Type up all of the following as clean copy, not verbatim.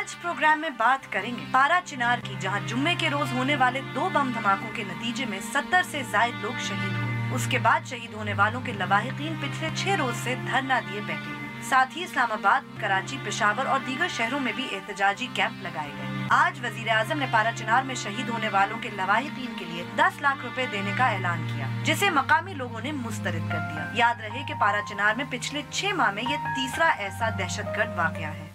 आज प्रोग्राम में बात करेंगे पारा चिनार की, जहां जुम्मे के रोज होने वाले 2 बम धमाकों के नतीजे में 70 से ज्यादा लोग शहीद हुए। उसके बाद शहीद होने वालों के लवाहिकीन पिछले 6 रोज से धरना दिए बैठे हैं। साथ ही इस्लामाबाद, कराची, पेशावर और दीगर शहरों में भी एहतजाजी कैंप लगाए गए। आज वजीर आजम ने पारा चिनार में शहीद होने वालों के लवाहिकीन के लिए 10 लाख रुपए देने का ऐलान किया, जिसे मकामी लोगों ने मुस्तरद कर दिया। याद रहे कि पारा चिनार में पिछले 6 माह में ये तीसरा ऐसा दहशतगर्द वाकया है।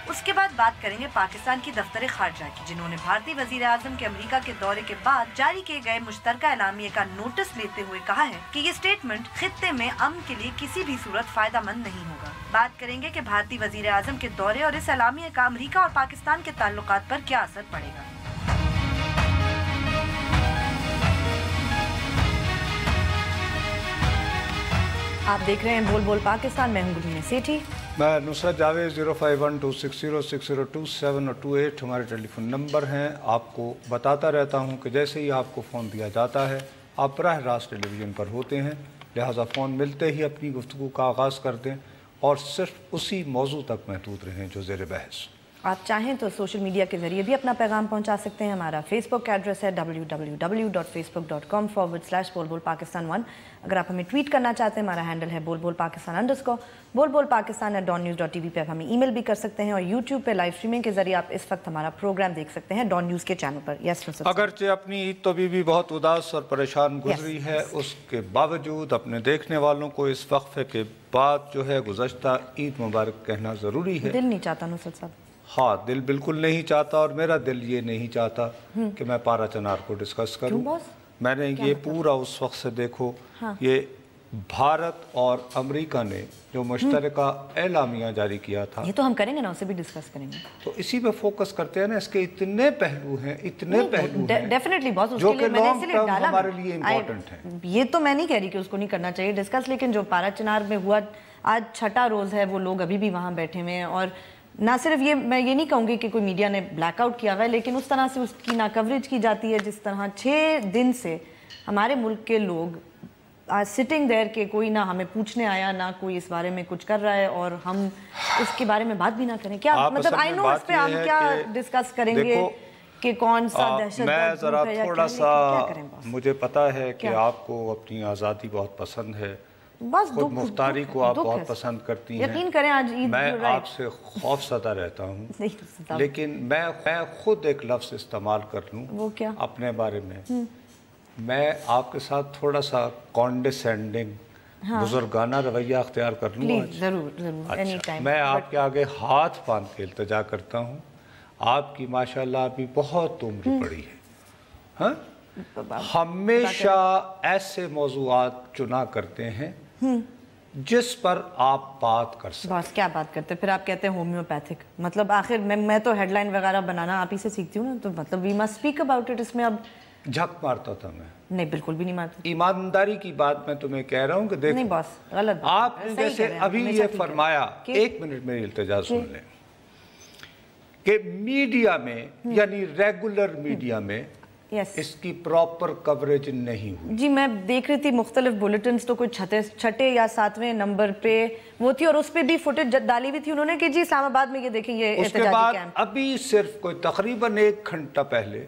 उसके बाद बात करेंगे पाकिस्तान की दफ्तर खारजा की, जिन्होंने भारतीय वजीर आजम के अमेरिका के दौरे के बाद जारी किए गए मुश्तरका एलामिये का नोटिस लेते हुए कहा है कि ये स्टेटमेंट खित्ते में अमन के लिए किसी भी सूरत फायदेमंद नहीं होगा। बात करेंगे कि भारतीय वजीर आजम के दौरे और इस एलामिये का अमेरिका और पाकिस्तान के ताल्लुकात पर क्या असर पड़ेगा। आप देख रहे हैं बोल बोल पाकिस्तान। मैं हूं गुलूम सेठी। मैं नुसरत जावेद। 0512606027 और 28 हमारे टेलीफोन नंबर हैं। आपको बताता रहता हूं कि जैसे ही आपको फ़ोन दिया जाता है आप बराह रास्त टेलीविज़न पर होते हैं, लिहाजा फ़ोन मिलते ही अपनी गुफ्तगू का आगाज़ कर दें और सिर्फ उसी मौजू तक महदूद रहें जो ज़ेर बहस। आप चाहें तो सोशल मीडिया के ज़रिए भी अपना पैगाम पहुंचा सकते हैं। हमारा फेसबुक का एड्रेस है www.facebook.com/बोलबोलपाकिस्तान1। अगर आप हमें ट्वीट करना चाहते हैं, हमारा हैंडल है बोलबोलपाकिस्तान_। बोलबोलपाकिस्तान@dawnnews.tv पे आप हमें ईमेल भी कर सकते हैं और यूट्यूब पे लाइव स्ट्रीमिंग के जरिए आप इस वक्त हमारा प्रोग्राम देख सकते हैं डॉन न्यूज़ के चैनल पर। अगरचे अपनी ईद तो बीवी बहुत उदास और परेशान गुजरी है, उसके बावजूद अपने देखने वालों को इस वक्फे के बाद जो है गुज़श्ता ईद मुबारक कहना ज़रूरी है। दिल नहीं चाहता नुसरत साहब। हाँ, दिल बिल्कुल नहीं चाहता और मेरा दिल ये नहीं चाहता कि मैं पारा चिनार को डिस्कस करूं। मैंने ये पूरा उस वक्त से देखो, हाँ। ये भारत और अमेरिका ने जो मुश्तरका एलामिया जारी किया था, ये तो हम करेंगे ना, उसे भी डिस्कस करेंगे। तो इसी पे फोकस करते हैं ना। इसके इतने पहलू हैं, इतने पहलू हैं डेफिनेटली बॉस, जो कि लॉन्ग टर्म हमारे लिए इम्पोर्टेंट है। ये तो मैं नहीं कह रही कि उसको नहीं करना चाहिए डिस्कस, लेकिन जो पारा चिनार में हुआ, आज 6ठा रोज़ है, वो लोग अभी भी वहाँ बैठे हुए हैं। और ना सिर्फ ये, मैं ये नहीं कहूँगी कि कोई मीडिया ने ब्लैकआउट किया हुआ है, लेकिन उस तरह से उसकी ना कवरेज की जाती है जिस तरह 6 दिन से हमारे मुल्क के लोग आज सिटिंग देयर के कोई ना हमें पूछने आया, ना कोई इस बारे में कुछ कर रहा है और हम इसके बारे में बात भी ना करें। क्या मतलब आई नो इस पे हम क्या डिस्कस करेंगे कि कौन सा दहशत। मैं ज़रा थोड़ा सा, मुझे पता है कि आपको अपनी आज़ादी बहुत पसंद है, बस खुद मुख्तारी को आप बहुत पसंद करती हैं। यकीन करें आज ईद मैं आपसे खौफज़दा रहता हूँ, लेकिन मैं खुद एक लफ्ज़ इस्तेमाल कर लूँ, वो क्या अपने बारे में, मैं आपके साथ थोड़ा सा कॉन्डेसेंडिंग, बुजुर्गाना रवैया अख्तियार कर लूँ आज। जरूर अच्छा, मैं आपके आगे हाथ बांध के इल्तिजा करता हूँ। आपकी माशाल्लाह अभी बहुत उम्र पड़ी है, हाँ? हमेशा ऐसे मौज़ूआत चुना करते हैं जिस पर आप बात कर सकते। बस क्या बात करते हैं? फिर आप कहते हैं होम्योपैथिक, मतलब आखिर मैं तो हेडलाइन वगैरह बनाना आप ही से सीखती हूँ ना, तो मतलब we must speak about it. इसमें अब झक मारता था मैं? नहीं, बिल्कुल भी नहीं मारता। ईमानदारी की बात मैं तुम्हें कह रहा हूँ कि देखो, नहीं बॉस, गलत आपने जैसे अभी ये फरमाया, 1 मिनट मेरी इल्तिजा सुन लें, कि मीडिया में यानी रेगुलर मीडिया में इसकी प्रॉपर कवरेज नहीं हुई। जी, मैं देख रही थी मुख्तलिफ बुलेटिन्स, तो कोई 6ठे या 7वें नंबर पे वो थी और उस पे भी फुटेज डाली हुई थी उन्होंने कि जी इस्लामाबाद में ये देखें, ये उसके बाद अभी सिर्फ कोई तकरीबन 1 घंटा पहले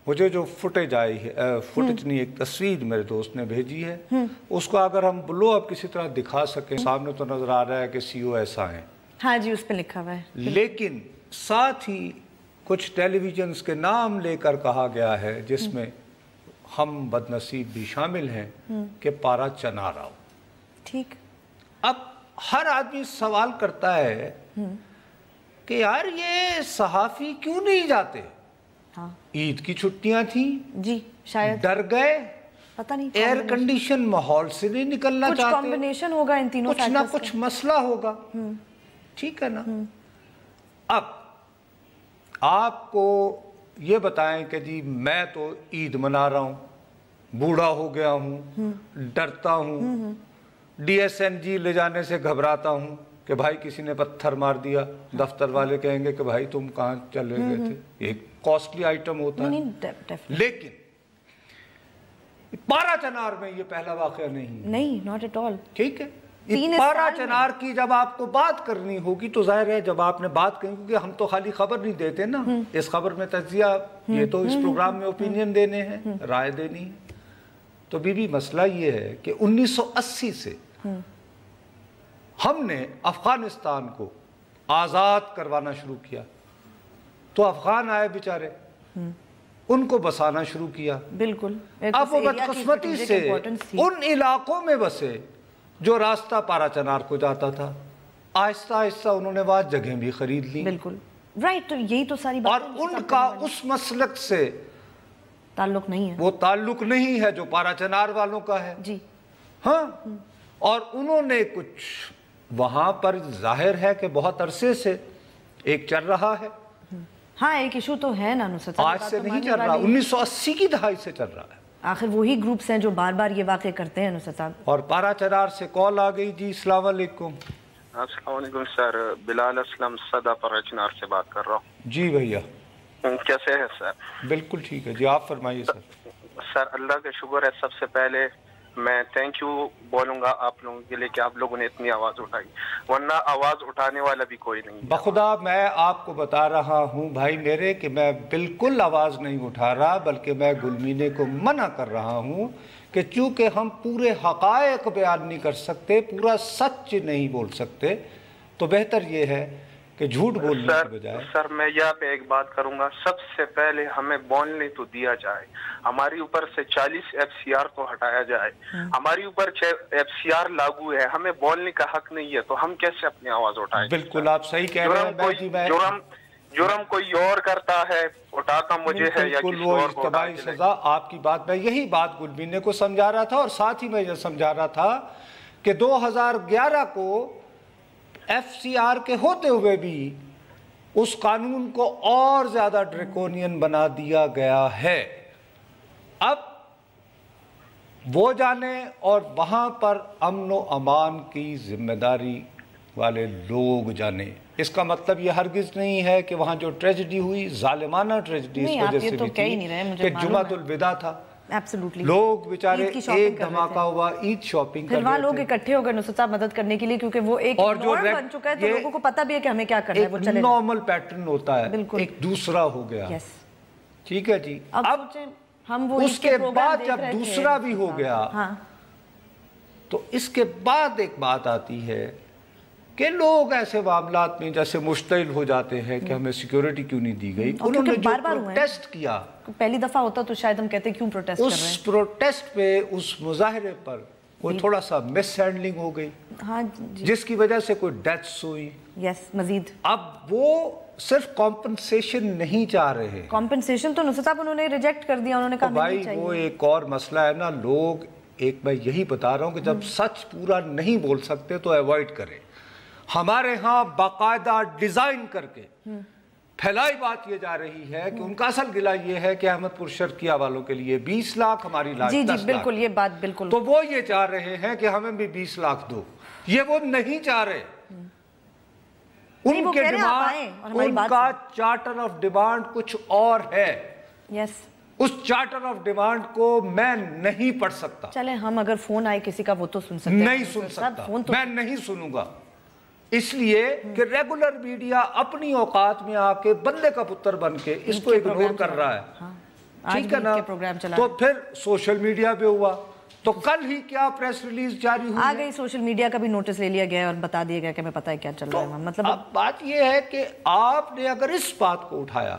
मुझे जो फुटेज आई है, फुटेज नहीं, एक तस्वीर मेरे दोस्त ने भेजी है, उसको अगर हम ब्लो अप किसी तरह दिखा सकें, सामने तो नजर आ रहा है कि CO ऐसा है। हाँ जी, उस पे लिखा हुआ है। लेकिन साथ ही कुछ टेलीविजन के नाम लेकर कहा गया है जिसमें हम बदनसीब भी शामिल हैं कि पारा चिनार आओ। ठीक, अब हर आदमी सवाल करता है कि यार ये सहाफी क्यों नहीं जाते? हाँ, ईद की छुट्टियां थी जी, शायद डर गए, पता नहीं, एयर कंडीशन माहौल से नहीं निकलना कुछ चाहते, कॉम्बिनेशन होगा इन तीनों, कुछ ना कुछ मसला होगा। ठीक है ना? अब आपको ये बताएं कि जी मैं तो ईद मना रहा हूँ, बूढ़ा हो गया हूँ, डरता हूँ, DSNG ले जाने से घबराता हूँ कि भाई किसी ने पत्थर मार दिया, दफ्तर वाले कहेंगे कि भाई तुम कहाँ चले गए थे। एक कॉस्टली आइटम होता है। लेकिन पारा चिनार में ये पहला वाकया नहीं, नॉट एट ऑल। ठीक है, پارا چنار کی جب آپ کو بات کرنی ہوگی تو ظاہر ہے جب آپ نے بات کرنی، کیونکہ ہم تو خالی خبر نہیں دیتے نا، اس خبر میں تجزیہ، یہ تو اس پروگرام میں اوپینین دینے ہیں، رائے دینی ہے۔ تو بی مسئلہ یہ ہے کہ 1980 سے ہم نے افغانستان کو آزاد کروانا شروع کیا، تو افغان آئے بیچارے، ان کو بسانا شروع کیا۔ بالکل۔ اب وہ بدقسمتی سے ان علاقوں میں بسے جو راستہ پارا چنار کو جاتا تھا، آہستہ آہستہ انہوں نے وہاں جگہیں بھی خرید لی۔ بالکل رائٹ، تو یہی تو ساری بات، اور ان کا اس مسلک سے تعلق نہیں ہے، وہ تعلق نہیں ہے جو پارا چنار والوں کا ہے۔ جی ہاں، اور انہوں نے کچھ وہاں پر ظاہر ہے کہ بہت عرصے سے ایک چل رہا ہے۔ ہاں ایک ایشو تو ہے نا نصرت صاحب، آج سے نہیں چل رہا، 1980 کی دہائی سے چل رہا ہے۔ آخر وہی گروپس ہیں جو بار بار یہ واقع کرتے ہیں نصرت صاحب۔ اور پارا چنار سے کال آ گئی۔ جی السلام علیکم۔ السلام علیکم سر، بلال اسلم صدا پارا چنار سے بات کر رہا ہوں۔ جی بھیا کیسے ہیں سر؟ بالکل ٹھیک ہے جی، آپ فرمائیے سر۔ سر اللہ کا شکر ہے، سب سے پہلے میں تھینک یو بولوں گا آپ لوگوں کے لیے کہ آپ لوگوں نے اتنی آواز اٹھائی، ورنہ آواز اٹھانے والا بھی کوئی نہیں۔ بخدا میں آپ کو بتا رہا ہوں بھائی میرے کہ میں بالکل آواز نہیں اٹھا رہا، بلکہ میں گلمینے کو منع کر رہا ہوں کہ چونکہ ہم پورے حقائق بیان نہیں کر سکتے، پورا سچ نہیں بول سکتے، تو بہتر یہ ہے کہ جھوٹ بولنے کے بجائے۔ سر میں یہاں پہ ایک بات کروں گا، سب سے پہلے ہمیں بولنے تو دیا جائے، ہماری اوپر سے 40 FCR کو ہٹایا جائے، ہماری اوپر FCR لاگو ہے، ہمیں بولنے کا حق نہیں ہے، تو ہم کیسے اپنی آواز اٹھائیں؟ بالکل آپ صحیح کہہ رہے ہیں۔ جرم کوئی اور کرتا ہے، اٹھاتا مجھے ہے یا کسی اور کو اٹھا کے سزا۔ آپ کی بات، میں یہی بات گلمینے کو سمجھا رہا تھا، اور ساتھ ہی میں یہ سمجھا رہا تھا کہ 2011 کو FCR کے ہوتے ہوئے بھی اس قانون کو اور زیادہ ڈریکونین بنا دیا گیا ہے۔ اب وہ جانے، اور وہاں پر امن و امان کی ذمہ داری والے لوگ جانے۔ اس کا مطلب یہ ہرگز نہیں ہے کہ وہاں جو ٹریجڈی ہوئی ظالمانہ ٹریجڈی اس وجہ سے بھی تھی کہ جمعۃ الوداع تھا، لوگ بیچارے ایک دھماکہ ہوا، عید شاپنگ کر رہے تھے، پھر وہاں لوگ اکٹھے ہو گئے نصرت صاحب مدد کرنے کے لیے، کیونکہ وہ ایک نارم بن چکا ہے، تو لوگوں کو پتہ بھی ہے کہ ہمیں کیا کرنا ہے، وہ چلے نارمل پیٹرن ہوتا ہے، ایک دوسرا ہو گیا۔ ٹھیک ہے جی، اب اس کے بعد جب دوسرا بھی ہو گیا تو اس کے بعد ایک بات آتی ہے کہ لوگ ایسے معاملات میں جیسے مشتعل ہو جاتے ہیں کہ ہمیں سیکیورٹی کیوں نہیں دی گئی۔ انہوں نے جو پروٹیسٹ کیا، پہلی دفعہ ہوتا تو شاید ہم کہتے کیوں پروٹیسٹ کر رہے ہیں، اس پروٹیسٹ پہ، اس مظاہرے پر کوئی تھوڑا سا مس ہینڈلنگ ہو گئی، جس کی وجہ سے کوئی ڈیتھس ہوئی۔ مزید اب وہ صرف کمپنسیشن نہیں چاہ رہے، کمپنسیشن تو نصرت صاحب انہوں نے ریجیکٹ کر دیا، انہوں نے کہا بھائی وہ ایک اور مسئلہ ہے نا، لوگ، ایک میں یہی بتا رہا ہوں کہ جب سچ پورا نہیں بول سکتے تو ایوائڈ کریں۔ ہمارے ہاں باقاعدہ ڈیزائن کر کے پھیلائی بات یہ جا رہی ہے کہ ان کا اصل گلہ یہ ہے کہ احمد پور شرقیہ والوں کے لیے 20 لاکھ، ہماری لاکھ 10 لاکھ۔ بالکل یہ بات بالکل، تو وہ یہ چاہ رہے ہیں کہ ہمیں بھی 20 لاکھ دو، یہ وہ نہیں چاہ رہے۔ ان کے ڈیمانڈ، ان کا چارٹر آف ڈیمانڈ کچھ اور ہے، اس چارٹر آف ڈیمانڈ کو میں نہیں پڑھ سکتا۔ چلیں ہم اگر فون آئے کسی کا وہ تو سن سکتے ہیں، نہیں سن سکتا، میں نہیں سنوں گا، اس لیے کہ ریگولر میڈیا اپنی اوقات میں آ کے بندے کا پتر بن کے اس کو اگنور کر رہا ہے، ٹھیک ہے نا؟ تو پھر سوشل میڈیا پہ ہوا، تو کل ہی کیا پریس ریلیز جاری ہوئی، آ گئی سوشل میڈیا کا بھی نوٹس لے لیا گیا اور بتا دیا گیا کہ ہمیں پتہ ہے کیا چل رہا ہے۔ مطلب اب بات یہ ہے کہ آپ نے اگر اس بات کو اٹھایا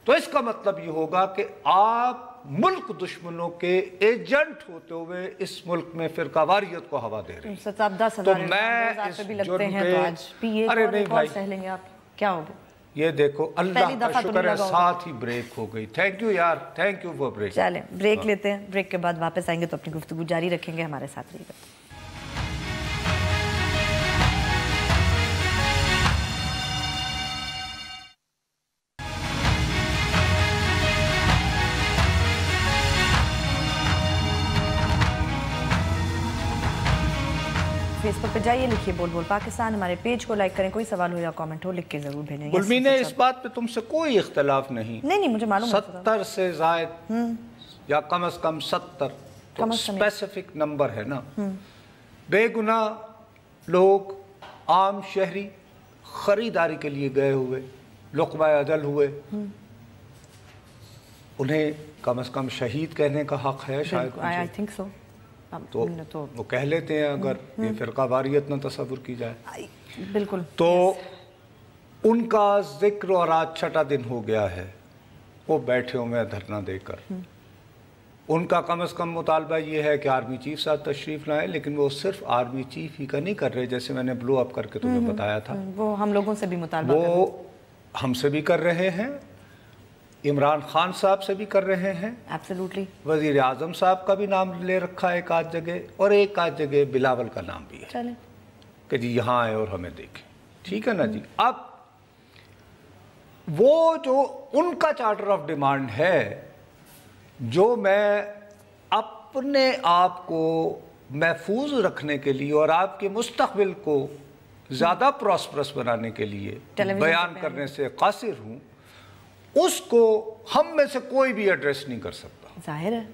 تو اس کا مطلب یہ ہوگا کہ آپ ملک دشمنوں کے ایجنٹ ہوتے ہوئے اس ملک میں فرقہ واریت کو ہوا دے رہے ہیں۔ تو میں اس جرم پہ، ارے نہیں بھائی، کیا ہوگا یہ دیکھو اللہ کا شکر ہے ساتھ ہی بریک ہو گئی۔ تھینک یو یار، تھینک یو فور بریک۔ چلیں بریک لیتے ہیں، بریک کے بعد واپس آئیں گے تو اپنی گفتگو جاری رکھیں گے، ہمارے ساتھ رہیے گا۔ فیس بک پہ جائیے، لکھیے بول بول پاکستان، ہمارے پیج کو لائک کریں، کوئی سوال ہو یا کامنٹ ہو لکھ کے ضرور بھیجیں۔ گلمینے اس بات پہ تم سے کوئی اختلاف نہیں، نہیں مجھے معلوم ہے، 70 سے زائد یا کم از کم 70 تو اسپیسیفک نمبر ہے نا، بے گناہ लोग आम शहरी खरीदारी के लिए गए हुए, लुक़मा अदल हुए, उन्हें कम से कम शहीद कहने का हक है शायद। I think so. तो वो कह लेते हैं अगर ये फ़िरका वारियत न तसव्वुर की जाए। बिल्कुल। तो उनका जिक्र, और आज छठा दिन हो गया है वो बैठे हुए हैं धरना देकर। उनका कम से कम मुतालबा ये है कि आर्मी चीफ साहब तशरीफ़ लाएं, लेकिन वो सिर्फ आर्मी चीफ ही का नहीं कर रहे, जैसे मैंने ब्लो अप करके तुम्हें बताया था, वो हम लोगों से भी मुतालबा वो हमसे भी कर रहे हैं, इमरान खान साहब से भी कर रहे हैं, एब्सोल्युटली, वजीर आजम साहब का भी नाम ले रखा है एक आध जगह, और एक आध जगह बिलावल का नाम भी है। चले कि जी यहाँ आए और हमें देखें। ठीक है ना जी। अब वो जो उनका चार्टर ऑफ डिमांड है, जो मैं अपने आप को महफूज रखने के लिए और आपके मुस्तकबिल को ज़्यादा प्रॉस्परस बनाने के लिए बयान करने से कासिर हूँ, उसको हम में से कोई भी एड्रेस नहीं कर सकता। जाहिर है।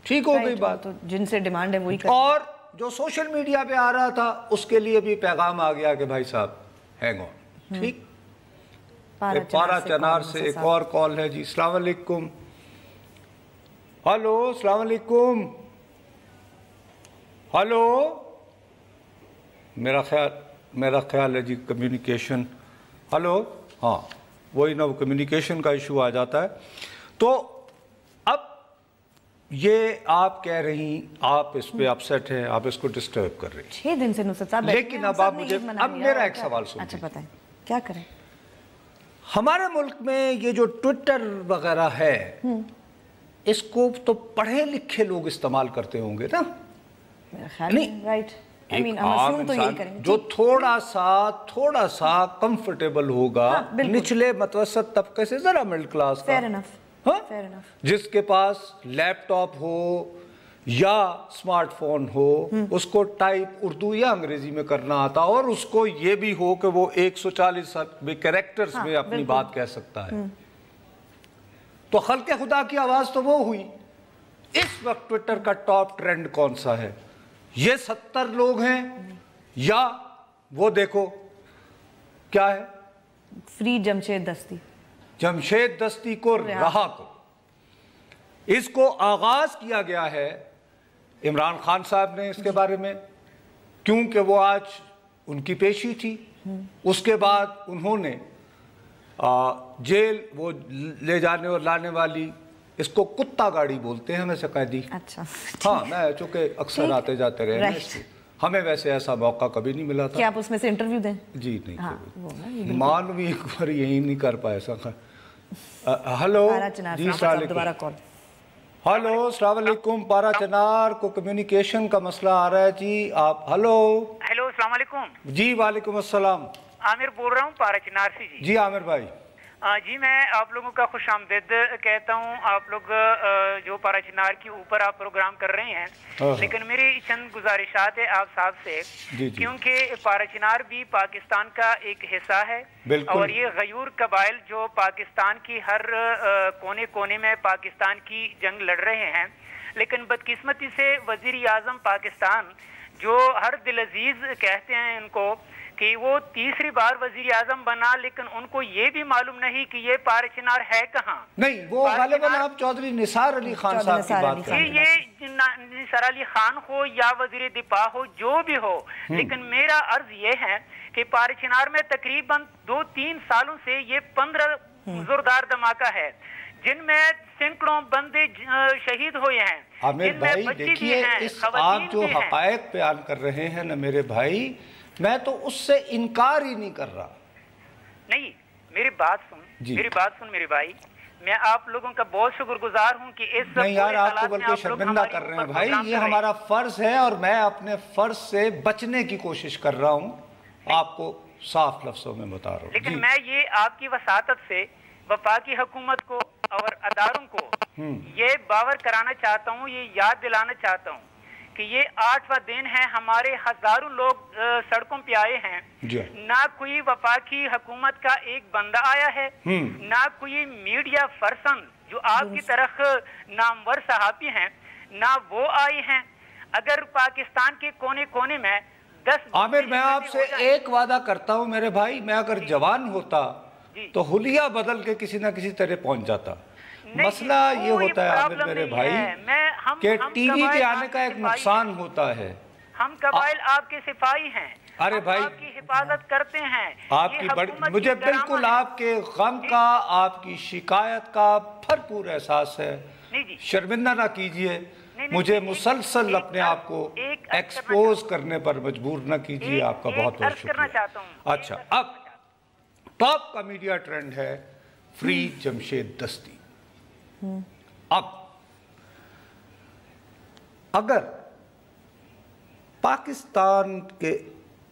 ठीक हो गई बात। तो जिनसे डिमांड है वही कर। और जो सोशल मीडिया पे आ रहा था उसके लिए भी पैगाम आ गया कि भाई साहब हैंग ऑन। ठीक। पारा चनार से एक और कॉल है जी। अस्सलाम वालेकुम। हेलो, अस्सलाम वालेकुम। हेलो, मेरा ख्याल है जी कम्युनिकेशन। हेलो, हाँ वही ना, वो कम्युनिकेशन का इशू आ जाता है। तो अब ये आप कह रही, आप इस पे अपसेट हैं, आप इसको डिस्टर्ब कर रही। 6 दिन से नुसरत साहब, लेकिन अब आप मुझे, अब मेरा एक सवाल सुनिए। अच्छा बताएं, क्या करें? हमारे मुल्क में ये जो ट्विटर वगैरह है, इसको तो पढ़े लिखे लोग इस्तेमाल करते होंगे ना? मेरा ख्याल नहीं, राइट। आई मीन हम तो यही करेंगे, जो थोड़ा सा कंफर्टेबल होगा, निचले मतवसत तबके से, जरा मिडिल क्लास का, फेयर इनफ, फेयर इनफ, जिसके पास लैपटॉप हो या स्मार्टफोन हो, उसको टाइप उर्दू या अंग्रेजी में करना आता, और उसको ये भी हो कि वो 140 कैरेक्टर्स में अपनी बात कह सकता है। तो खल्क़े खुदा की आवाज तो वो हुई। इस वक्त ट्विटर का टॉप ट्रेंड कौन सा है? ये 70 लोग हैं या वो देखो क्या है, फ्री जमशेद दस्ती, जमशेद दस्ती को रहा करो। इसको आगाज किया गया है इमरान खान साहब ने इसके बारे में, क्योंकि वो आज उनकी पेशी थी। उसके बाद उन्होंने जेल वो ले जाने और लाने वाली, इसको कुत्ता गाड़ी बोलते हैं वैसे कैदी। अच्छा, हाँ, मैं चूंकि अक्सर आते जाते रहे हैं, हमें वैसे ऐसा मौका कभी नहीं मिला था कि आप उसमें से इंटरव्यू दें। जी नहीं, मानवी एक बार यही नहीं कर पाए सका। हेलो जी, दोबारा कॉल। हेलो, अस्सलाम वालेकुम। पारा चनार को कम्युनिकेशन का मसला आ रहा है जी। आप हेलो। हेलो, अस्सलाम वालेकुम। जी वालेकुम अस्सलाम। आमिर बोल रहा हूँ पारा चिनार से जी। जी आमिर भाई। जी मैं आप लोगों का खुशामदीद कहता हूँ। आप लोग जो पारा चिनार के ऊपर आप प्रोग्राम कर रहे हैं, लेकिन मेरी चंद गुजारिशात है आप साहब से, क्योंकि पारा चिनार भी पाकिस्तान का एक हिस्सा है, और ये गयूर कबाइल जो पाकिस्तान की हर कोने कोने में पाकिस्तान की जंग लड़ रहे हैं, लेकिन बदकिस्मती से वजीर आजम पाकिस्तान जो हर दिल अजीज कहते हैं उनको कि वो तीसरी बार वजीर आजम बना, लेकिन उनको ये भी मालूम नहीं कि ये पारा चिनार है कहाँ। नहीं, वो गालिबन आप चौधरी निसार अली खान साहब की बात कर रहे हैं। ये निसार अली खान हो या वजीर दिफा हो, जो भी हो, लेकिन मेरा अर्ज ये है कि पारा चिनार में तकरीबन 2-3 सालों से ये 15 जोरदार धमाका है, जिनमें सैकड़ों बंदे शहीद हुए हैं। आमिर भाई देखिए, इस आप जो हकायक बयान कर रहे हैं ना मेरे भाई, मैं तो उससे इनकार ही नहीं कर रहा। नहीं, मेरी बात सुन मेरे भाई, मैं आप लोगों का बहुत शुक्रगुजार हूँ कि इस नहीं यार, आपको बल्कि शर्मिंदा कर रहे हैं भाई, ये हमारा फर्ज है और मैं अपने फर्ज से बचने की कोशिश कर रहा हूँ, आपको साफ लफ्जों में बता रहा हूँ। लेकिन मैं ये आपकी वसातत से वफाकी हुकूमत को और अदारों को ये बावर कराना चाहता हूँ, ये याद दिलाना चाहता हूँ कि ये 8वां दिन है, हमारे हजारों लोग सड़कों पे आए हैं, ना कोई वफाकी हुकूमत का एक बंदा आया है, ना कोई मीडिया पर्सन जो आपकी तरह नामवर सहाफी हैं, ना वो आए हैं। अगर पाकिस्तान के कोने कोने में आमिर, मैं आपसे एक वादा करता हूं मेरे भाई, मैं अगर जवान होता तो हुलिया बदल के किसी ना किसी तरह पहुंच जाता। मसला ये होता है आमिर मेरे भाई कि टीवी के आने का एक नुकसान होता है। हम कबाइल आपके सिपाही हैं, अरे भाई आपकी हिफाजत करते हैं। आपकी बड़ी, मुझे बिल्कुल आपके गम का, आपकी शिकायत का भरपूर एहसास है। शर्मिंदा ना कीजिए मुझे, मुसलसल अपने आप को एक्सपोज करने पर मजबूर ना कीजिए। आपका बहुत बहुत शुक्रिया। अच्छा, अब टॉप का मीडिया ट्रेंड है फ्री जमशेद दस्ती। अब अगर पाकिस्तान के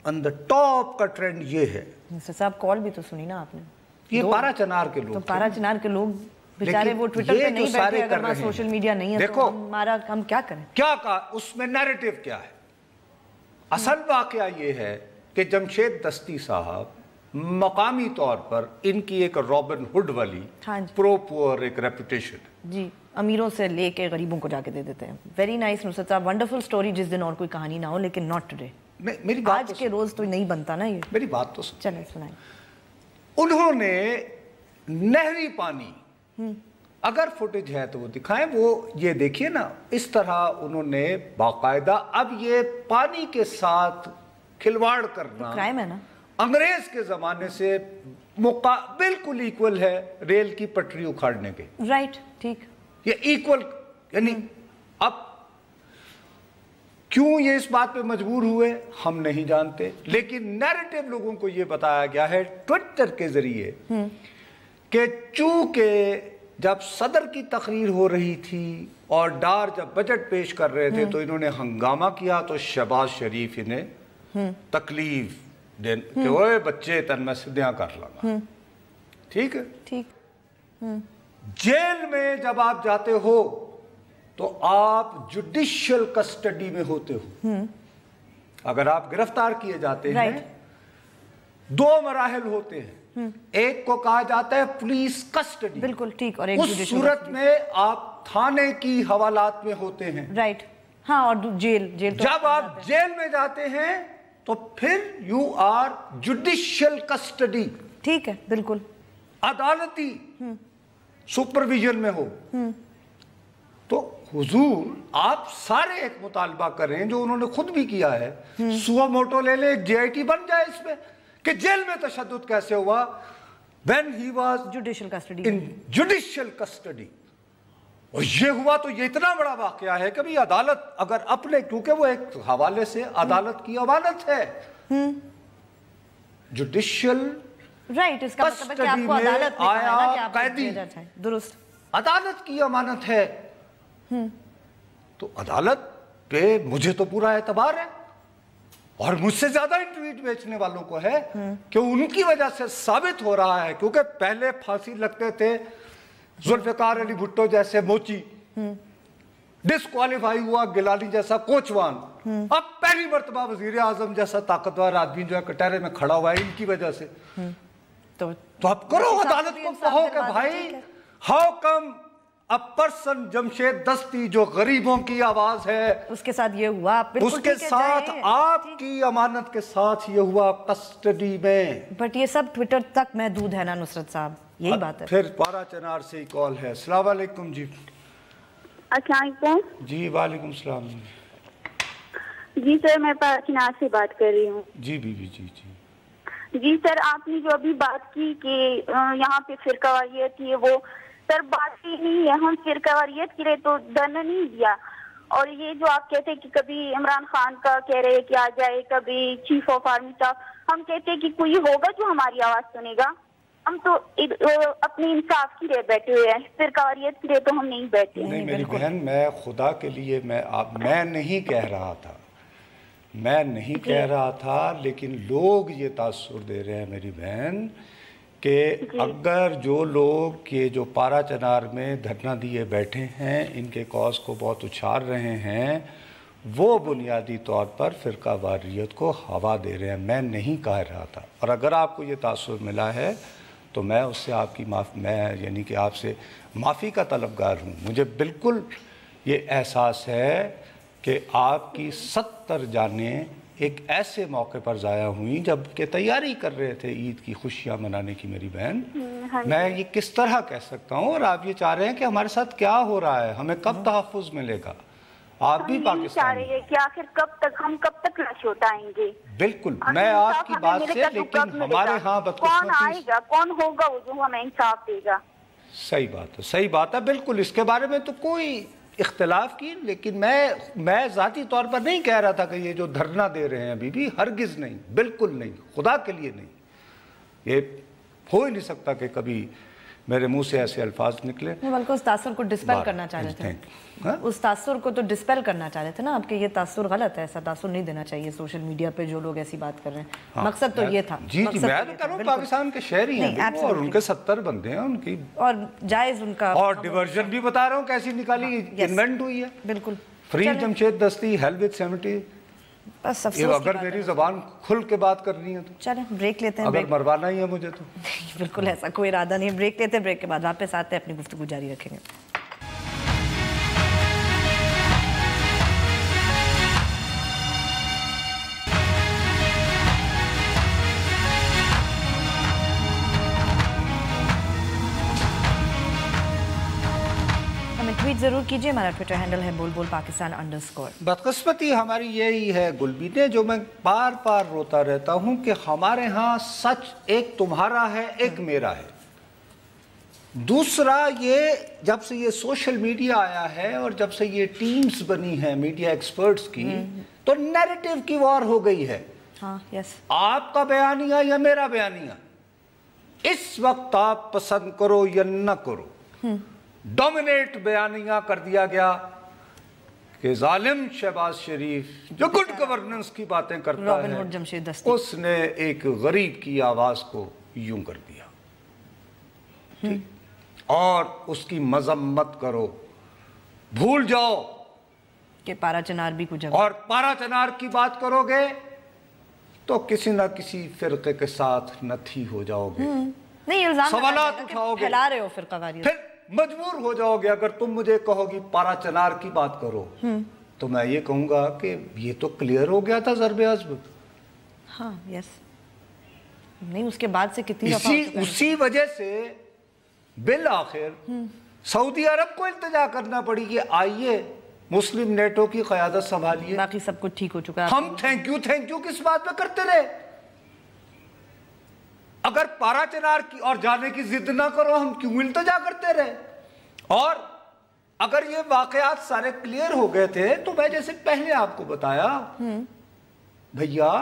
अंदर टॉप का ट्रेंड ये है, साहब कॉल भी तो सुनी ना आपने, ये पारा चनार के लोग, तो पारा चनार के लोग बेचारे वो ट्विटर पे नहीं बैठे, अगर वहाँ सोशल मीडिया नहीं है देखो, तो हम क्या करें? क्या कहा उसमें नैरेटिव क्या है? असल वाकया ये है कि जमशेद दस्ती साहब मकामी तौर पर इनकी एक रॉबिन हुड वाली प्रो पुअर एक रेपुटेशन जी, अमीरों से लेके गरीबों को जाके दे देते हैं। वेरी नाइस नुसरत साहब, वंडरफुल स्टोरी। जिस दिन और कोई कहानी ना हो, लेकिन नॉट टुडे। मेरी बात आज के रोज तो नहीं बनता ना ये। मेरी बात तो चलें सुनाएं। उन्होंने नहरी पानी, अगर फुटेज है तो वो दिखाएं। वो ये देखिए ना, इस तरह उन्होंने बाकायदा, अब ये पानी के साथ खिलवाड़ करना क्राइम है ना, अंग्रेज के जमाने से बिल्कुल इक्वल है रेल की पटरी उखाड़ने के। राइट, ठीक, ये इक्वल, यानी अब क्यों ये इस बात पे मजबूर हुए हम नहीं जानते, लेकिन नैरेटिव लोगों को ये बताया गया है ट्विटर के जरिए कि चूंकि जब सदर की तकरीर हो रही थी और डार जब बजट पेश कर रहे थे तो इन्होंने हंगामा किया, तो शहबाज शरीफ इन्हें तकलीफ दे कि ओए बच्चे तन मैं सिद्धियां कर लगा। ठीक है, ठीक। जेल में जब आप जाते हो तो आप जुडिशियल कस्टडी में होते हो। अगर आप गिरफ्तार किए जाते हैं, दो मराहल होते हैं। एक को कहा जाता है पुलिस कस्टडी, बिल्कुल ठीक, और एक उस सूरत में आप थाने की हवालात में होते हैं। राइट, हाँ, और जेल तो जब आप जेल में जाते हैं तो फिर यू आर जुडिशियल कस्टडी। ठीक है, बिल्कुल अदालती सुपरविजन में हो। तो हुजूर आप सारे एक मुतालबा करें जो उन्होंने खुद भी किया है, सुआ मोटो ले ले, JIT बन जाए इसमें कि जेल में तशद्दुद कैसे हुआ when he was judicial custody in judicial custody. और ये हुआ तो ये इतना बड़ा वाकया है कि भाई अदालत अगर अपने, क्योंकि वो एक हवाले से अदालत की अमानत है, जुडिशियल राइट, इसका मतलब है कि आपको अदालत ने कहा ना कि आप कैदी, दुरुस्त, अदालत की अमानत है। तो अदालत पे मुझे तो पूरा एतबार है, और मुझसे ज्यादा इन ट्वीट बेचने वालों को है कि उनकी वजह से साबित हो रहा है, क्योंकि पहले फांसी लगते थे जुल्फिकार अली भुट्टो जैसे मोची, डिस्क्वालीफाई हुआ गिलानी जैसा कोचवान, अब पहली मर्तबा वजीर आजम जैसा ताकतवर आदमी जो है कटहरे में खड़ा हुआ है इनकी वजह से। तो अब करो, अदालत को कहो कि भाई how come a person Jamshed दस्ती जो गरीबों की आवाज है, उसके साथ ये हुआ, उसके साथ आपकी अमानत के साथ ये हुआ कस्टडी में। बट ये सब ट्विटर तक महदूद है ना नुसरत साहब, यही बात है। फिर पारा चनार से ही कॉल है। अस्सलाम वालेकुम जी। अस्सलाम जी वालेकुम सलाम। जी सर, मैं पारा चनार से बात कर रही हूँ। जी बीबी जी। जी जी सर, आपने जो अभी बात की कि यहाँ पे फिरकावारियत है, वो सर बात ही नहीं है। हम फिरकावारियत के लिए तो धरना नहीं दिया, और ये जो आप कहते हैं कि कभी इमरान खान का कह रहे हैं कि आ जाए, कभी चीफ ऑफ आर्मी स्टाफ, हम कहते हैं कि कोई होगा जो हमारी आवाज सुनेगा। हम तो अपने इंसाफ के लिए बैठे हुए हैं, फिरकावारियत के लिए तो हम नहीं बैठे। नहीं मेरी बहन, मैं खुदा के लिए मैं नहीं कह रहा था, मैं नहीं कह रहा था, लेकिन लोग ये तासुर दे रहे हैं मेरी बहन कि अगर जो लोग के जो पारा चनार में धरना दिए बैठे हैं, इनके कॉज को बहुत उछाल रहे हैं, वो बुनियादी तौर पर फिरका वारियत को हवा दे रहे हैं। मैं नहीं कह रहा था, और अगर आपको ये तासुर मिला है तो मैं उससे आपकी मैं यानी कि आपसे माफ़ी का तलबगार हूँ। मुझे बिल्कुल ये एहसास है कि आपकी 70 जानें ایک ایسے موقع پر ضائع ہوئی جب کہ تیاری کر رہے تھے عید کی خوشیاں منانے کی میری بہن. میں یہ کس طرح کہہ سکتا ہوں, اور آپ یہ چاہ رہے ہیں کہ ہمارے ساتھ کیا ہو رہا ہے, ہمیں کب تحفظ ملے گا. آپ بھی پاکستانی ہیں کہ آخر ہم کب تک رش ہوتائیں گے. بالکل, میں آپ کی بات سے, لیکن ہمارے ہاں کون آئے گا, کون ہوگا وہ جو ہمیں انصاف دے گا. صحیح بات ہے, صحیح بات ہے, بالکل اس کے بارے میں تو کوئی اختلاف کی, لیکن میں ذاتی طور پر نہیں کہہ رہا تھا کہ یہ جو دھرنا دے رہے ہیں ابھی بھی, ہرگز نہیں, بالکل نہیں, خدا کے لیے نہیں. یہ ہو ہی نہیں سکتا کہ کبھی میرے منہ سے ایسے الفاظ نکلے. بلکہ اس تاثر کو ڈسپیل کرنا چاہ رہے تھے, اس تاثر کو تو ڈسپیل کرنا چاہ رہے تھے نا آپ, کہ یہ تاثر غلط ہے, ایسا تاثر نہیں دینا چاہیے سوشل میڈیا پہ جو لوگ ایسی بات کر رہے ہیں. مقصد تو یہ تھا. جی جی, میں تو کہہ رہا ہوں پاکستان کے شہری ہیں اور ان کے 70 بندے ہیں, ان کی اور جائز ان کا, اور ڈیورژن بھی بتا رہا ہوں کیسی نکالی, انوینٹ ہوئی ہے. بالکل فری جمشید دستی, ہیل وتھ 70. بس اگر میری زبان کھل کے بات کرنی ہے تو چلیں بریک لیتے ہیں. اگر مروانا ہی ہے مجھے تو بالکل ایسا کوئی ارادہ نہیں. بریک لیتے ہیں, بریک کے بعد واپس آتے ہیں, اپنی گفتگو جاری رکھیں گے. ٹویٹ ضرور کیجئے, ہمارا ٹویٹر ہینڈل ہے بول بول پاکستان _ بدقسمتی ہماری یہی ہے گلبینے, جو میں بار بار روتا رہتا ہوں کہ ہمارے ہاں سچ ایک تمہارا ہے, ایک میرا ہے. دوسرا یہ, جب سے یہ سوشل میڈیا آیا ہے اور جب سے یہ ٹیمز بنی ہیں میڈیا ایکسپرٹس کی, تو نیریٹو کی وار ہو گئی ہے. آپ کا بیانیہ یا میرا بیانیہ, اس وقت آپ پسند کرو یا نہ کرو, ڈومینیٹ بیانیہ کر دیا گیا کہ ظالم شہباز شریف جو گڈ گورننس کی باتیں کرتا ہے, اس نے ایک غریب کی آواز کو یوں کر دیا. اور اس کی مذمت کرو, بھول جاؤ کہ پارا چنار بھی کچھ, اور پارا چنار کی بات کرو گے تو کسی نہ کسی فرقے کے ساتھ نتھی ہو جاؤ گے, سوالات اٹھاؤ گے, پھیلا رہے ہو فرقہ واریت, پھر مجبور ہو جاؤ گے. اگر تم مجھے کہو گی پارا چنار کی بات کرو, تو میں یہ کہوں گا کہ یہ تو کلیئر ہو گیا تھا ضرب عضب. ہاں یس, نہیں اس کے بعد سے کتنی دفعہ اسی وجہ سے بالآخر سعودی عرب کو التجا کرنا پڑی کہ آئیے مسلم نیٹو کی قیادت سنبھالیے. باقی سب کچھ ٹھیک ہو چکا ہے. ہم تھینک یو کس بات پہ کرتے رہے. اگر پارا چنار کی اور جانے کی ضد نہ کرو, ہم کیوں التجا کرتے رہے. اور اگر یہ واقعات سارے کلیئر ہو گئے تھے تو میں جیسے پہلے آپ کو بتایا بھیا,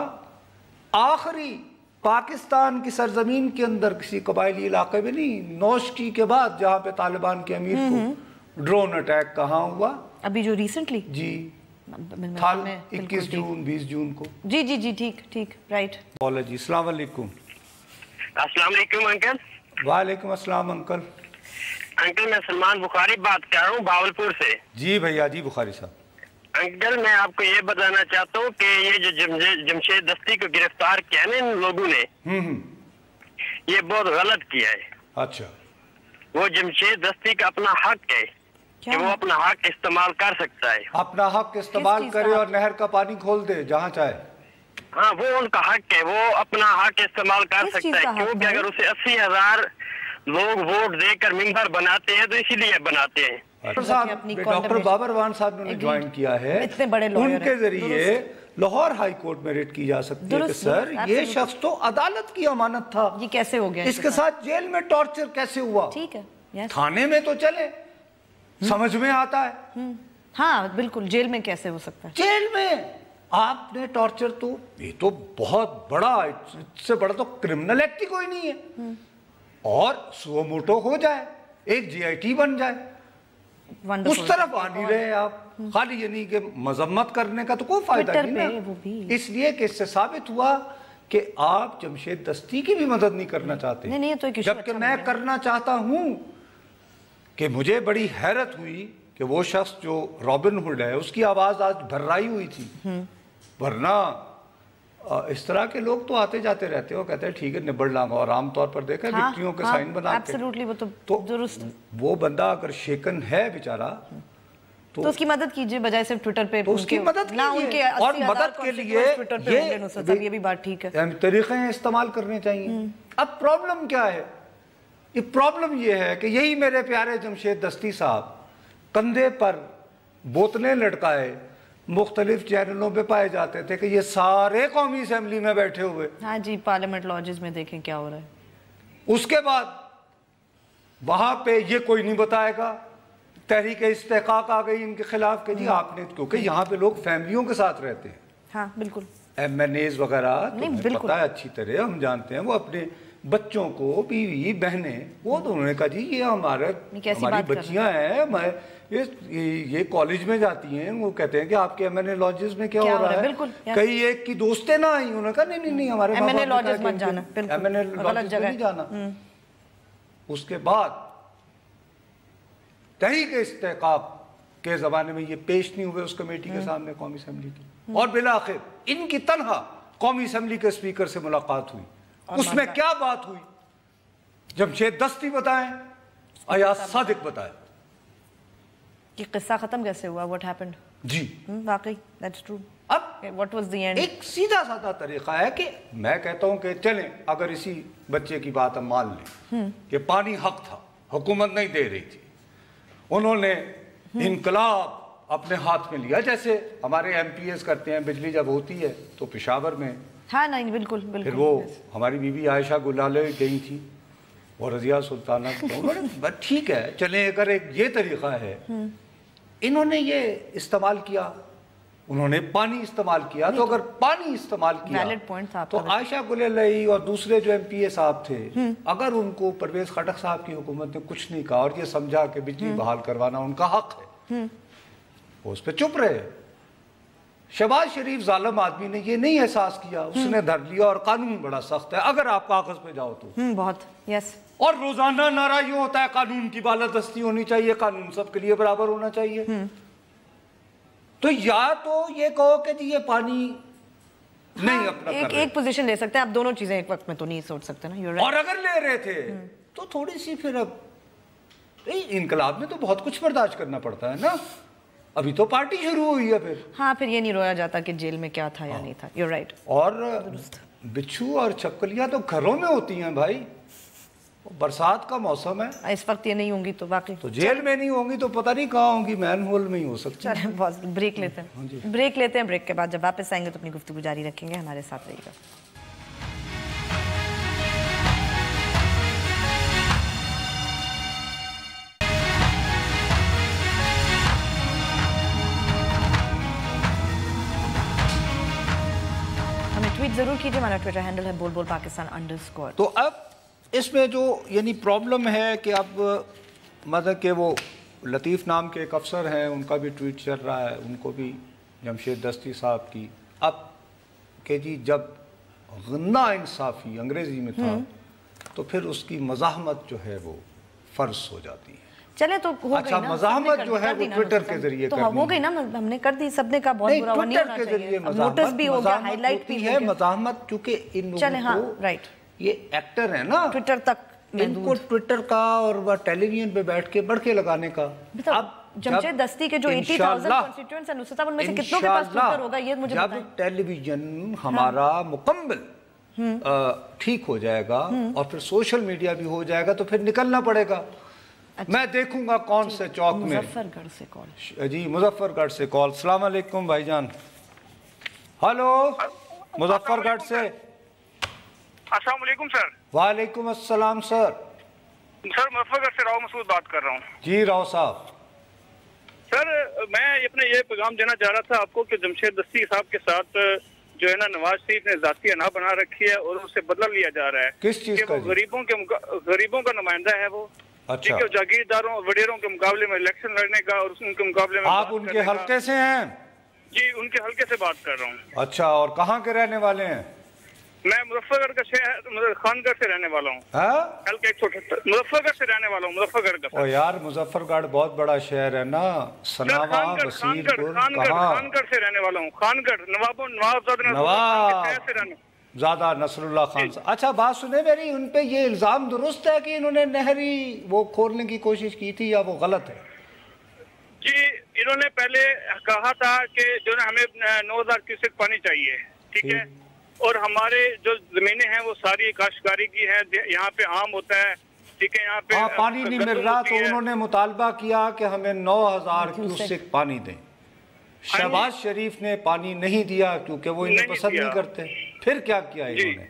آخری پاکستان کی سرزمین کے اندر کسی قبائلی علاقے میں نہیں, نوشکی کے بعد جہاں پہ طالبان کے امیر کو ڈرون اٹیک کہاں ہوا, ابھی جو ریسنٹلی, جی 21 جون 20 جون کو. جی جی جی ٹھیک رائٹ. جی السلام علیکم. السلام علیکم انکل. وعلیکم السلام انکل. انکل میں سلمان بخاری بات کر رہا ہوں بھاولپور سے. جی بھیا, جی بخاری صاحب. انکل میں آپ کو یہ بتانا چاہتا ہوں کہ یہ جو جمشید دستی کو گرفتار کیا نا ان لوگوں نے, یہ بہت غلط کیا ہے. اچھا, وہ جمشید دستی کا اپنا حق ہے کہ وہ اپنا حق استعمال کر سکتا ہے. اپنا حق استعمال کرے اور نہر کا پانی کھول دے جہاں چاہے. ہاں وہ ان کا حق ہے, وہ اپنا حق استعمال کر سکتا ہے, کیونکہ اگر اسے 80,000 لوگ ووٹ دے کر ممبر بناتے ہیں تو اسی لیے بناتے ہیں. ڈاکٹر بابر وان صاحب نے جوائن کیا ہے, ان کے ذریعے لاہور ہائی کورٹ میں ریٹ کی جا سکتی ہے کہ سر یہ شخص تو عدالت کی امانت تھا, یہ کیسے ہو گیا, اس کے ساتھ جیل میں ٹارچر کیسے ہوا. ٹھیک ہے, تھانے میں تو چلے, سمجھ میں آتا ہے. ہاں بالکل, جیل میں کیسے ہو سکتا ہے. جیل میں آپ نے ٹارچر, تو یہ تو بہت بڑا, اس سے بڑا تو کرمنل ایکٹ ہی کوئی نہیں ہے. اور سو موٹو ہو جائے, ایک GIT بن جائے, اس طرف آ نہیں رہے آپ. خالی یہ نہیں کہ مذمت کرنے کا تو کوئی فائدہ نہیں نا, اس لیے کہ اس سے ثابت ہوا کہ آپ جمشید دستی کی بھی مدد نہیں کرنا چاہتے, جبکہ میں کرنا چاہتا ہوں. کہ مجھے بڑی حیرت ہوئی کہ وہ شخص جو رابن ہوڈ ہے اس کی آواز آج بھرائی ہوئی تھی, ورنہ اس طرح کے لوگ تو آتے جاتے رہتے ہو, کہتے ہیں ٹھیک ہے نبڑ لانگا, اور عام طور پر دیکھیں وکٹریوں کے سائن بنا کے, تو وہ بندہ اگر شیکن ہے بیچارہ تو اس کی مدد کیجئے بجائے صرف ٹویٹر پہ اس کی مدد کیجئے اور مدد کے لیے یہ بھی بات ٹھیک ہے طریقے استعمال کرنے چاہیے. اب پرابلم کیا ہے؟ یہ پرابلم یہ ہے کہ یہی میرے پیارے جمشید دستی صاحب کندھے پر بوتلیں لٹکائے مختلف چینلوں پہ پائے جاتے تھے کہ یہ سارے قومی اسمبلی میں بیٹھے ہوئے. ہاں جی پارلیمنٹ لاجز میں دیکھیں کیا ہو رہا ہے. اس کے بعد وہاں پہ یہ کوئی نہیں بتائے گا. تحریک استحقاق آ گئی ان کے خلاف کہ جی آپ نے, کیونکہ یہاں پہ لوگ فیملیوں کے ساتھ رہتے ہیں. ہاں بالکل. ایم این ایز وغیرہ پتہ ہے اچھی طرح, ہم جانتے ہیں وہ اپنے بچوں کو, بیوی بہنیں, وہ تو انہوں نے کہا جی یہ ہماری بچیاں ہیں, یہ کالج میں جاتی ہیں, وہ کہتے ہیں کہ آپ کے ایم این اے لاجز میں کیا ہو رہا ہے. کئی ایک کی دوستیں نہ آئیں, انہوں نے کہا نہیں ہمارے ایم این اے لاجز مت جانا, ایم این اے لاجز میں نہیں جانا. اس کے بعد تحریک استحقاق کے زمانے میں یہ پیش نہیں ہوئے اس کمیٹی کے سامنے قومی اسمبلی کی, اور بالآخر ان کی تنہا قومی اسمبلی کے اسپیکر سے ملاقات ہوئی. اس میں کیا بات ہوئی؟ جمشید دستی بتائیں, ایاز صادق بتائیں. یہ قصہ ختم کیسے ہوا؟ what happened؟ جی واقعی that's true. اب what was the end؟ ایک سیدھا سادہ طریقہ ہے کہ میں کہتا ہوں کہ چلیں اگر اسی بچے کی بات ہم مان لیں کہ پانی حق تھا, حکومت نہیں دے رہی تھی, انہوں نے انقلاب اپنے ہاتھ میں لیا, جیسے ہمارے ایم پی ایس کرتے ہیں, بجلی جب ہوتی ہے تو پشاور میں, ہاں نہیں بالکل بالکل, پھر وہ ہماری بی بی عائشہ گلالے گئی تھی اور رضیہ سلطانہ, ٹھیک ہے چلیں اگر ایک یہ طریقہ ہے, انہوں نے یہ استعمال کیا, انہوں نے پانی استعمال کیا, تو اگر پانی استعمال کیا تو عائشہ گلالے اور دوسرے جو ایم پی اے صاحب تھے, اگر ان کو پرویز خٹک صاحب کی حکومت نے کچھ نہیں کہا اور یہ سمجھا کہ بجلی بحال کروانا ان کا حق ہے, وہ اس پہ چپ رہے. شہباز شریف ظالم آدمی نے یہ نہیں احساس کیا, اس نے دھر لیا, اور قانون بڑا سخت ہے اگر آپ کاغذ پہ جاؤ تو بہت, یس, اور روزانہ نعرہ یہ ہوتا ہے قانون کی بالادستی ہونی چاہیے, قانون سب کے لیے برابر ہونا چاہیے. تو یا تو یہ کہو کہ جی یہ پانی نہیں اپنا کر رہے, ایک پوزیشن لے سکتے ہیں آپ, دونوں چیزیں ایک وقت میں تو نہیں سوچ سکتے نا, اور اگر لے رہے تھے تو تھوڑی سی پھر اب انقلاب میں تو بہت کچھ برداشت کرنا پڑتا ہے نا, ابھی تو پارٹی شروع ہوئی ہے. پھر ہاں پھر یہ نہیں رویا جاتا کہ جیل میں کیا تھا یا نہیں تھا. You right. اور بچھو اور چھپکلیاں تو گھروں میں ہوتی ہیں بھائی, برسات کا موسم ہے, اس وقت یہ نہیں ہوں گی تو واقعی تو جیل میں نہیں ہوں گی تو پتہ نہیں کہاں ہوں گی, مین ہول میں ہی ہو سکتی. چلیں بہت بریک لیتے ہیں, بریک لیتے ہیں, بریک کے بعد جب واپس آئیں گے تو اپنی گفتگو جاری رکھیں گے, ہمارے ساتھ رہیے گا. ٹویٹ ضرور کیجئے, ہمارا ٹویٹر ہینڈل ہے بول بول پاکستان _ تو اب اس میں جو یعنی پرابلم ہے کہ اب مطلب کہ وہ لطیف نام کے ایک افسر ہیں, ان کا بھی ٹویٹ چل رہا ہے, ان کو بھی جمشید دستی صاحب کی, اب کہ جی جب غنہ انصافی انگریزی میں تھا تو پھر اس کی مزاحمت جو ہے وہ فرض ہو جاتی ہے. چلے تو ہو گئی نا, اچھا مزاحمت جو ہے وہ ٹویٹر کے ذریعے کرنی ہے, تو ہو گئی نا, ہم نے کر دی, سب نے کہا بہت برا نہیں ہونا چاہیے, نوٹس بھی ہو گیا, ہائی لائٹ بھی ہے مزاحمت, چونکہ ان لوگوں کو یہ ایکٹر ہے نا, ٹویٹر تک ان کو ٹویٹر کا اور ٹیلی ویژن پہ بیٹھ کے بڑھ کے لگانے کا. اب جمشید دستی کے جو 80,000 کانسٹیٹوئنٹس ہیں, نصرت ان میں سے کتنوں کے پاس ٹویٹر ہوگا یہ مجھے بتائیں. جب ٹیلی ویژن ہمارا مکمل ٹھیک ہو جائے گا اور پھر سوشل میڈیا بھی ہو جائے گا تو پھر نکلنا پڑے گا. میں دیکھوں گا کون سے چوک میں. مظفر گڑھ سے کال. جی مظفر گڑھ سے کال. السلام علیکم بھائی جان. ہلو مظفر گڑھ سے. السلام علیکم سر. وعلیکم السلام سر. سر مظفر گڑھ سے راؤ مسعود بات کر رہا ہوں. جی راؤ صاحب. سر میں اپنے یہ پیغام دینا چاہ رہا تھا آپ کو کہ جمشید دستی صاحب کے ساتھ جو ہے نا نواز شریف نے ذاتی انا بنا رکھی ہے اور اسے بدلا لیا جا رہا ہے. کس چیز کا؟ غریبوں کا نمائندہ ہے وہ. اچھا. جاگیرداروں اور وڈیروں کے مقابلے میں الیکشن لڑنے کا اور ان کے مقابلے میں آپ ان کے حلقے سے ہیں؟ جی ان کے حلقے سے بات کر رہا ہوں. اچھا, اور کہاں کے رہنے والے ہیں؟ میں مظفر گڑھ کا شہر خان گڑھ سے رہنے والا ہوں. حلقہ 178 مظفر گڑھ سے رہنے والا ہوں. مظفر گڑھ کا. او یار مظفر گڑھ بہت بڑا شہر ہے نا, سناوا وسیل پور. خان گڑھ سے رہنے والا ہوں. خان گڑھ نواب زیادہ نصر اللہ خان صاحب. اچھا بات سنیں میری, ان پہ یہ الزام درست ہے کہ انہوں نے نہری وہ کھولنے کی کوشش کی تھی یا وہ غلط ہے؟ जी इन्होंने पहले कहा था कि जो है हमें 9,000 क्यूसेक पानी चाहिए, ठीक है, और हमारे जो जमीनें हैं वो सारी काश्तकारी की हैं, यहाँ पे आम होता है, ठीक है, यहाँ पे पानी नहीं मिल रहा तो उन्होंने मुतालबा किया कि हमें 9,000 क्यूसेक पानी दें। शहबाज शरीफ ने पानी नहीं दिया क्योंकि वो इन्हें पसंद नहीं करते। फिर क्या किया इन्होंने?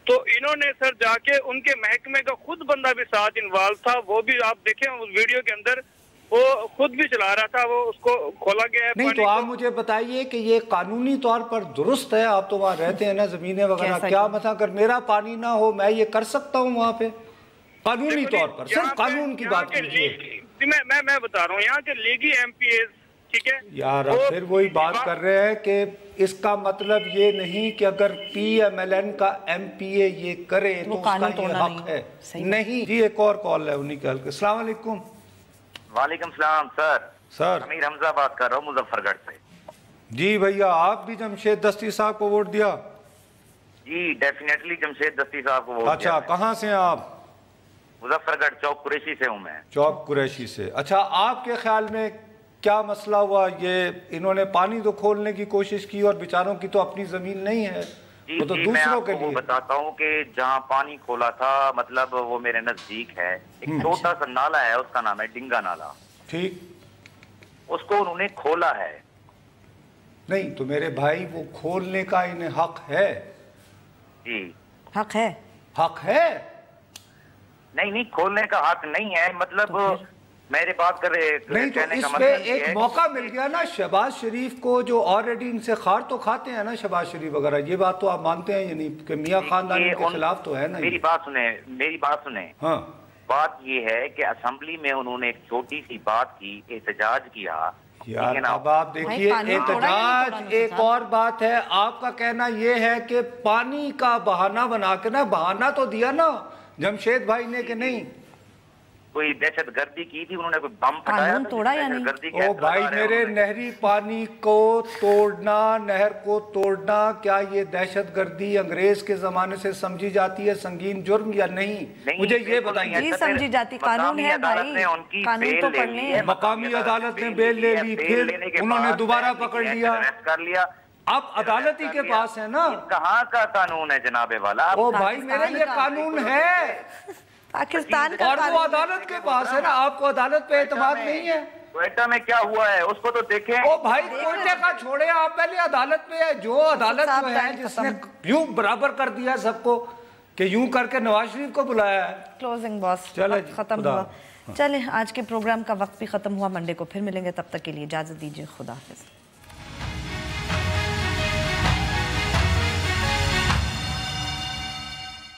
तो इन्होंने सर जाके उनके महकमे का खुद बंदा भी साथ इन्वॉल्व था, वो भी आप देखें उस वीडियो के अंदर वो खुद भी चला रहा था, वो उसको खोला गया है। नहीं तो आप मुझे बताइए कि ये कानूनी तौर पर दुरुस्त है? आप तो वहाँ रहते हैं ना, जमीनें वगैरह, क्या मतलब अगर मेरा पानी ना हो मैं ये कर सकता हूँ वहाँ पे? कानूनी तौर पर, सिर्फ कानून की बात कीजिए। मैं बता रहा हूँ यहाँ के लीगी MPs, ठीक है यार, आप फिर वही बात कर रहे हैं कि इसका मतलब ये नहीं कि अगर PMLN का MPA ये करे तो उसका ये हक है, नहीं जी। एक और कॉल है उन्हीं के हल्के। अस्सलाम वालेकुम। वालेकुम सलाम सर। सर अमीर हमजा बात कर रहा हूँ मुजफ्फरगढ़ से। जी भैया, आप भी जमशेद दस्ती साहब को वोट दिया? जी डेफिनेटली जमशेद दस्ती साहब को वोट दिया। अच्छा, कहाँ से हैं आप? मुजफ्फरगढ़ चौक कुरैशी से हूँ मैं। चौक कुरैशी से। अच्छा, आपके ख्याल में क्या मसला हुआ? ये इन्होंने पानी तो खोलने की कोशिश की और बेचारों की तो अपनी जमीन नहीं है, वो तो दूसरों के लिए। बताता हूँ कि जहाँ पानी खोला था, मतलब वो मेरे नजदीक है, एक छोटा सा नाला है, उसका नाम है डिंगा नाला, ठीक, उसको उन्होंने खोला है। नहीं तो मेरे भाई वो खोलने का इन्हें हक है। जी हक है, हक है। नहीं खोलने का हक नहीं है, मतलब मेरे बात कर रहे नहीं तो इसमें एक मौका मिल गया ना शहबाज शरीफ को, जो ऑलरेडी इनसे खार तो खाते हैं ना शहबाज शरीफ वगैरह। ये बात तो आप मानते हैं यानी कि मियां खानदान के खिलाफ तो है ना? मेरी बात सुने। हाँ, बात ये है कि असेंबली में उन्होंने एक छोटी सी बात की, एहतजाज किया यार। अब आप देखिए, एहतजाज एक और बात है, आपका कहना ये है कि पानी का बहाना बना के ना, बहाना तो दिया ना जमशेद भाई ने कि नहीं कोई दहशत गर्दी की थी, उन्होंने कोई बम फटाया तोड़ा या नहीं? ओ भाई मेरे, नहरी पानी को तोड़ना, नहर को तोड़ना, क्या ये दहशत गर्दी अंग्रेज के जमाने से समझी जाती है संगीन जुर्म या नहीं? मुझे ये बताइए। जी समझी जाती, कानून है भाई, कानून तो पढ़ने। मकामी अदालत ने बेल ले ली, फिर उन्होंने दोबारा पकड़ लिया, कर लिया। अब अदालत ही के पास है ना। कहाँ का कानून है जनाबे वाला? ओ भाई मेरे, ये कानून है पाकिस्तान का, और वो अदालत के पास है ना। आपको अदालत पे एतमाद नहीं है? क्वेटा में क्या हुआ है उसको तो देखें। ओ भाई क्वेटा का छोड़े, आप पहले अदालत पे है। जो अदालत जो है जिसने यूं बराबर कर दिया सबको कि यूं करके नवाज शरीफ को बुलाया है। क्लोजिंग बॉस, चलो खत्म हुआ। चले, आज के प्रोग्राम का वक्त भी खत्म हुआ। मंडे को फिर मिलेंगे, तब तक के लिए इजाजत दीजिए। खुदा हाफिज।